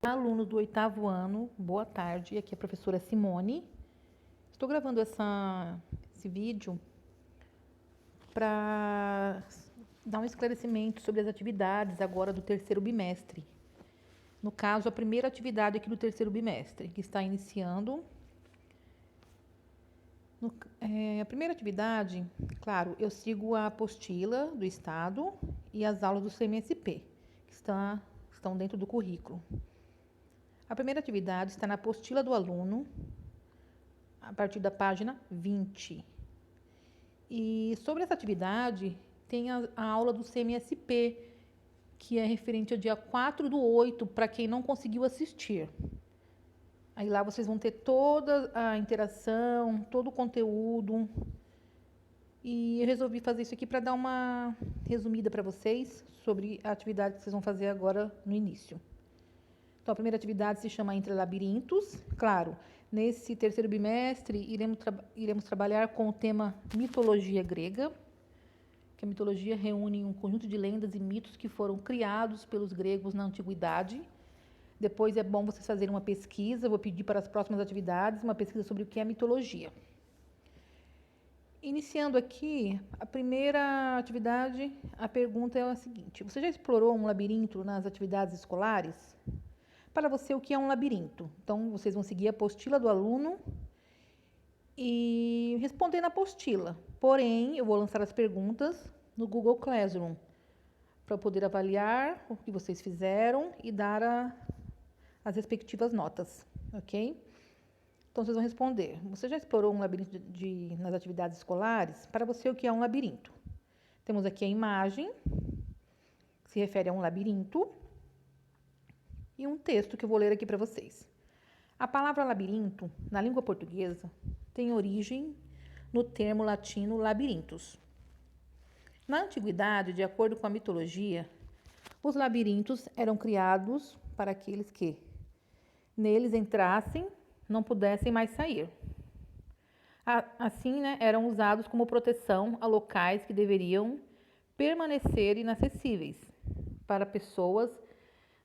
Alunos do 8º ano, boa tarde. Aqui é a professora Simone. Estou gravando esse vídeo para dar um esclarecimento sobre as atividades agora do terceiro bimestre. No caso, a primeira atividade aqui do terceiro bimestre, que está iniciando. A primeira atividade, claro, eu sigo a apostila do Estado e as aulas do CMSP, que estão dentro do currículo. A primeira atividade está na apostila do aluno, a partir da página 20. E sobre essa atividade, tem a aula do CMSP, que é referente ao dia 4/8, para quem não conseguiu assistir. Aí lá vocês vão ter toda a interação, todo o conteúdo. E eu resolvi fazer isso aqui para dar uma resumida para vocês sobre a atividade que vocês vão fazer agora no início. Então, a primeira atividade se chama Entre Labirintos. Claro, nesse terceiro bimestre, iremos trabalhar com o tema mitologia grega, que a mitologia reúne um conjunto de lendas e mitos que foram criados pelos gregos na antiguidade. Depois é bom vocês fazerem uma pesquisa, eu vou pedir para as próximas atividades, uma pesquisa sobre o que é mitologia. Iniciando aqui, a primeira atividade, a pergunta é a seguinte: você já explorou um labirinto nas atividades escolares? Para você, o que é um labirinto? Então, vocês vão seguir a apostila do aluno e responder na apostila. Porém, eu vou lançar as perguntas no Google Classroom para poder avaliar o que vocês fizeram e dar as respectivas notas, ok? Então, vocês vão responder. Você já explorou um labirinto nas atividades escolares? Para você, o que é um labirinto? Temos aqui a imagem, que se refere a um labirinto, e um texto que eu vou ler aqui para vocês. A palavra labirinto, na língua portuguesa, tem origem no termo latino labirintos. Na antiguidade, de acordo com a mitologia, os labirintos eram criados para aqueles que neles entrassem, não pudessem mais sair. Assim, eram usados como proteção a locais que deveriam permanecer inacessíveis para pessoas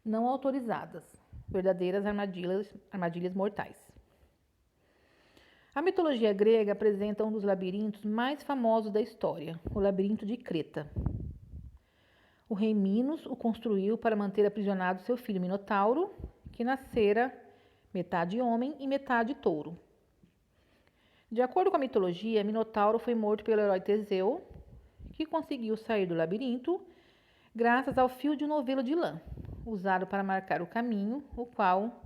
não autorizadas, verdadeiras armadilhas mortais. A mitologia grega apresenta um dos labirintos mais famosos da história, o labirinto de Creta. O rei Minos o construiu para manter aprisionado seu filho Minotauro, que nascera metade homem e metade touro. De acordo com a mitologia, Minotauro foi morto pelo herói Teseu, que conseguiu sair do labirinto graças ao fio de um novelo de lã, usado para marcar o caminho, o qual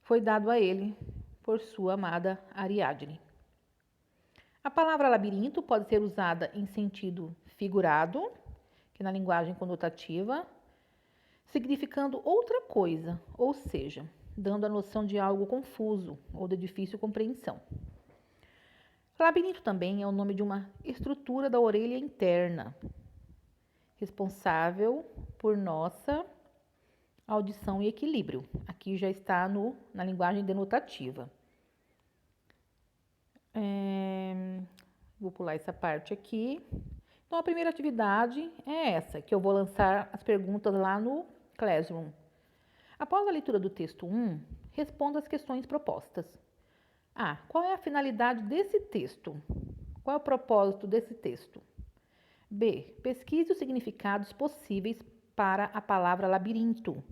foi dado a ele por sua amada Ariadne. A palavra labirinto pode ser usada em sentido figurado, que na linguagem conotativa, significando outra coisa, ou seja, dando a noção de algo confuso ou de difícil compreensão. Labirinto também é o nome de uma estrutura da orelha interna, responsável por nossa audição e equilíbrio. Aqui já está na linguagem denotativa. Vou pular essa parte aqui. Então, a primeira atividade é essa, que eu vou lançar as perguntas lá no Classroom. Após a leitura do texto 1, responda as questões propostas. A. Qual é a finalidade desse texto? Qual é o propósito desse texto? B. Pesquise os significados possíveis para a palavra labirinto.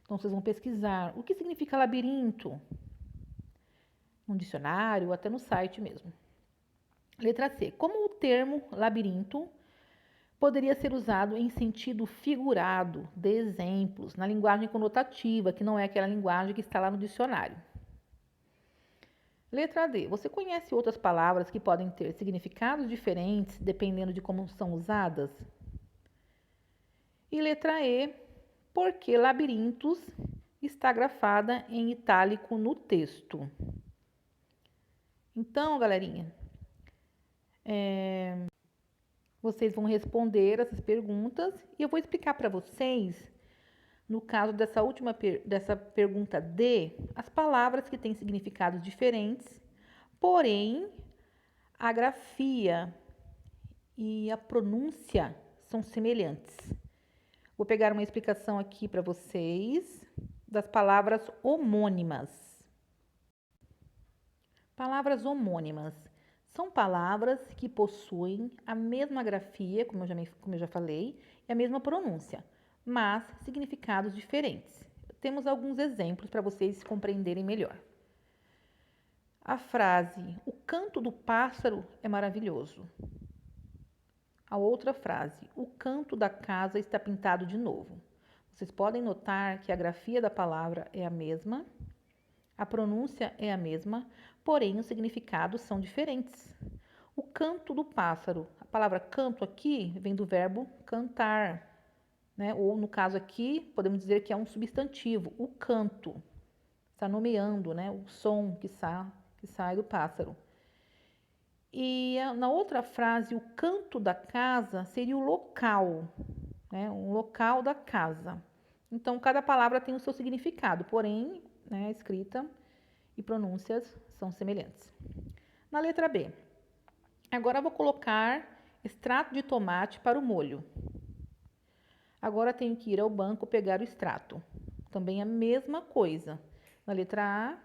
Então, vocês vão pesquisar o que significa labirinto, no dicionário ou até no site mesmo. Letra C. Como o termo labirinto poderia ser usado em sentido figurado, de exemplos, na linguagem conotativa, que não é aquela linguagem que está lá no dicionário. Letra D. Você conhece outras palavras que podem ter significados diferentes dependendo de como são usadas? E letra E. Por que labirintos está grafada em itálico no texto? Então, galerinha, vocês vão responder essas perguntas e eu vou explicar para vocês, no caso dessa pergunta D, as palavras que têm significados diferentes, porém, a grafia e a pronúncia são semelhantes. Vou pegar uma explicação aqui para vocês das palavras homônimas. Palavras homônimas são palavras que possuem a mesma grafia, como eu já falei, e a mesma pronúncia, mas significados diferentes. Temos alguns exemplos para vocês compreenderem melhor. A frase, o canto do pássaro é maravilhoso. A outra frase, o canto da casa está pintado de novo. Vocês podem notar que a grafia da palavra é a mesma, a pronúncia é a mesma, porém os significados são diferentes. O canto do pássaro, a palavra canto aqui vem do verbo cantar, né? Ou no caso aqui, podemos dizer que é um substantivo, o canto. Está nomeando, né, o som que sai do pássaro. E na outra frase, o canto da casa seria o local, né, um local da casa. Então, cada palavra tem o seu significado, porém, né, escrita e pronúncias são semelhantes. Na letra B, agora eu vou colocar extrato de tomate para o molho. Agora tenho que ir ao banco pegar o extrato. Também a mesma coisa. Na letra A,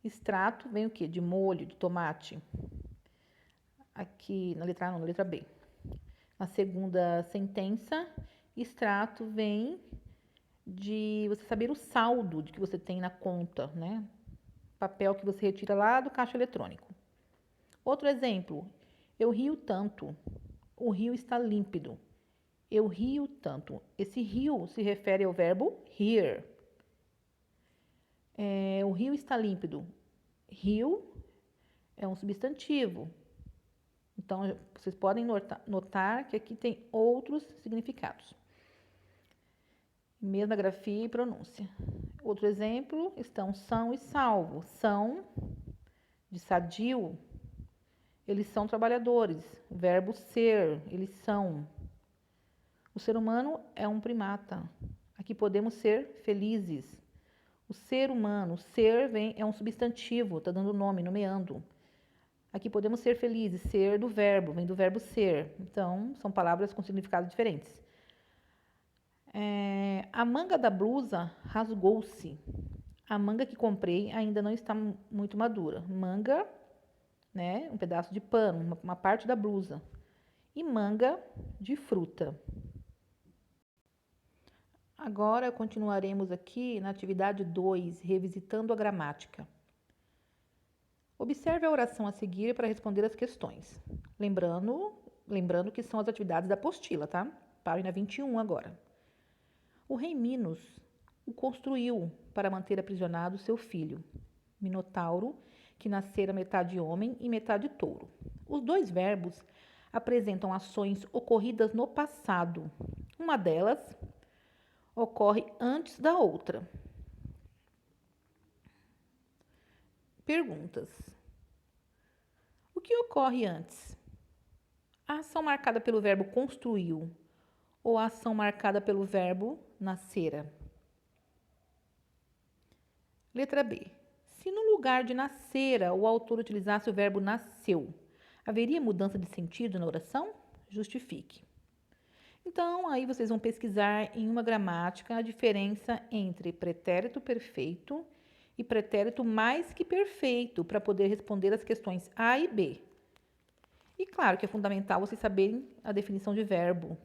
extrato vem o quê? De molho, de tomate. Aqui, na letra A não, na letra B. Na segunda sentença, extrato vem de você saber o saldo de que você tem na conta, né? Papel que você retira lá do caixa eletrônico. Outro exemplo, eu rio tanto. O rio está límpido. Eu rio tanto. Esse rio se refere ao verbo hear. O rio está límpido. Rio é um substantivo. Então, vocês podem notar que aqui tem outros significados. Mesma grafia e pronúncia. Outro exemplo estão são e salvo. São, de sadio, eles são trabalhadores. O verbo ser, eles são. O ser humano é um primata. Aqui podemos ser felizes. O ser humano, ser é um substantivo, está dando nome, nomeando. Aqui podemos ser felizes, ser do verbo, vem do verbo ser. Então, são palavras com significados diferentes. A manga da blusa rasgou-se. A manga que comprei ainda não está muito madura. Manga, né, um pedaço de pano, uma parte da blusa. E manga de fruta. Agora continuaremos aqui na atividade 2, revisitando a gramática. Observe a oração a seguir para responder as questões. Lembrando que são as atividades da apostila, tá? Página 21 agora. O rei Minos o construiu para manter aprisionado seu filho, Minotauro, que nascera metade homem e metade touro. Os dois verbos apresentam ações ocorridas no passado. Uma delas ocorre antes da outra. Perguntas. O que ocorre antes? A ação marcada pelo verbo construiu ou a ação marcada pelo verbo nascera? Letra B. Se no lugar de nascera o autor utilizasse o verbo nasceu, haveria mudança de sentido na oração? Justifique. Então, aí vocês vão pesquisar em uma gramática a diferença entre pretérito perfeito e pretérito mais que perfeito para poder responder as questões A e B. E claro que é fundamental vocês saberem a definição de verbo.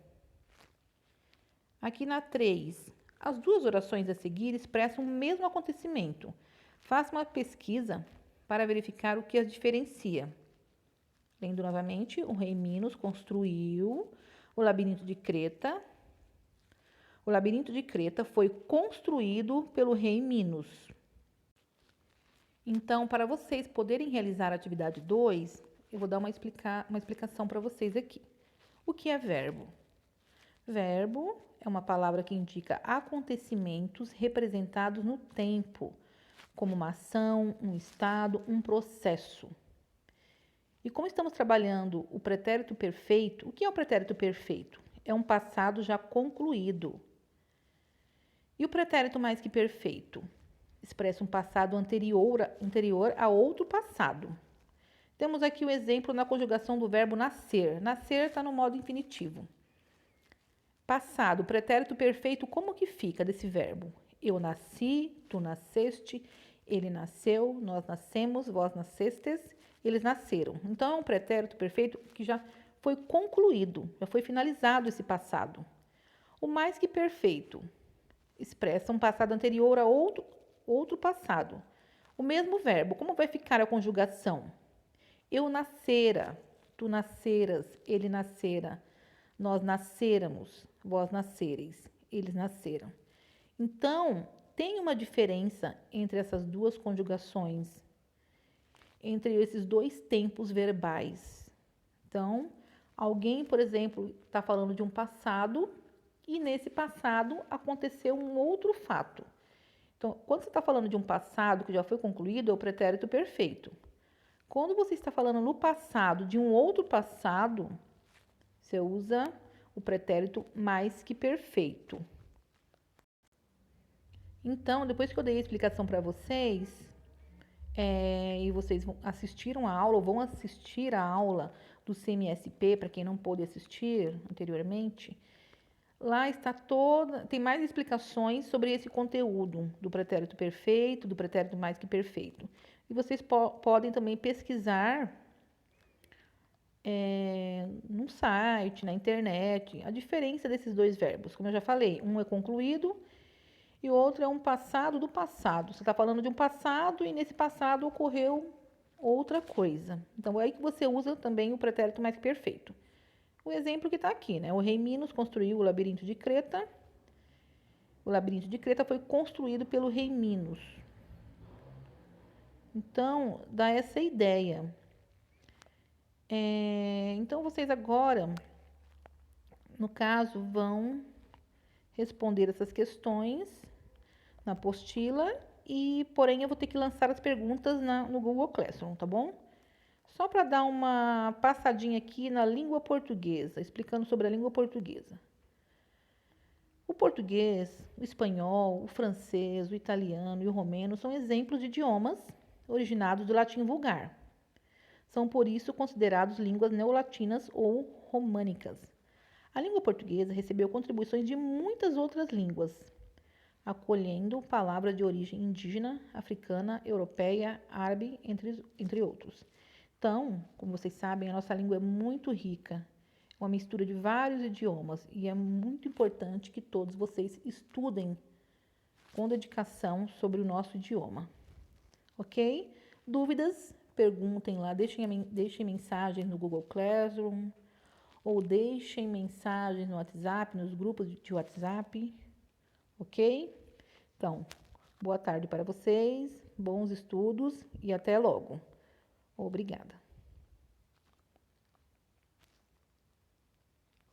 Aqui na 3, as duas orações a seguir expressam o mesmo acontecimento. Faça uma pesquisa para verificar o que as diferencia. Lendo novamente, o rei Minos construiu o labirinto de Creta. O labirinto de Creta foi construído pelo rei Minos. Então, para vocês poderem realizar a atividade 2, eu vou dar uma explicação para vocês aqui. O que é verbo? Verbo é uma palavra que indica acontecimentos representados no tempo, como uma ação, um estado, um processo. E como estamos trabalhando o pretérito perfeito, o que é o pretérito perfeito? É um passado já concluído. E o pretérito mais que perfeito? Expressa um passado anterior a outro passado. Temos aqui o exemplo na conjugação do verbo nascer. Nascer está no modo infinitivo. Passado, pretérito perfeito, como que fica desse verbo? Eu nasci, tu nasceste, ele nasceu, nós nascemos, vós nascestes, eles nasceram. Então, é um pretérito perfeito que já foi concluído, já foi finalizado esse passado. O mais que perfeito expressa um passado anterior a outro passado. O mesmo verbo, como vai ficar a conjugação? Eu nascera, tu nasceras, ele nascera, nós nasceramos, vós nascereis, eles nasceram. Então, tem uma diferença entre essas duas conjugações, entre esses dois tempos verbais. Então, alguém, por exemplo, está falando de um passado e nesse passado aconteceu um outro fato. Então, quando você está falando de um passado que já foi concluído, é o pretérito perfeito. Quando você está falando no passado de um outro passado, você usa o pretérito mais que perfeito. Então, depois que eu dei a explicação para vocês, e vocês assistiram a aula, ou vão assistir a aula do CMSP, para quem não pôde assistir anteriormente, lá está tem mais explicações sobre esse conteúdo do pretérito perfeito, do pretérito mais que perfeito. E vocês podem também pesquisar num site, na internet, a diferença desses dois verbos. Como eu já falei, um é concluído e o outro é um passado do passado. Você está falando de um passado e nesse passado ocorreu outra coisa. Então, é aí que você usa também o pretérito mais que perfeito. O exemplo que está aqui, né? O rei Minos construiu o labirinto de Creta. O labirinto de Creta foi construído pelo rei Minos. Então, dá essa ideia. Então, vocês agora, no caso, vão responder essas questões na apostila porém, eu vou ter que lançar as perguntas no Google Classroom, tá bom? Só para dar uma passadinha aqui na língua portuguesa, explicando sobre a língua portuguesa. O português, o espanhol, o francês, o italiano e o romeno são exemplos de idiomas originados do latim vulgar. São, por isso, considerados línguas neolatinas ou românicas. A língua portuguesa recebeu contribuições de muitas outras línguas, acolhendo palavras de origem indígena, africana, europeia, árabe, entre outros. Então, como vocês sabem, a nossa língua é muito rica, é uma mistura de vários idiomas e é muito importante que todos vocês estudem com dedicação sobre o nosso idioma. Ok? Dúvidas? Perguntem lá, deixem mensagens no Google Classroom ou deixem mensagens no WhatsApp, nos grupos de WhatsApp. Ok? Então, boa tarde para vocês, bons estudos e até logo. Obrigada.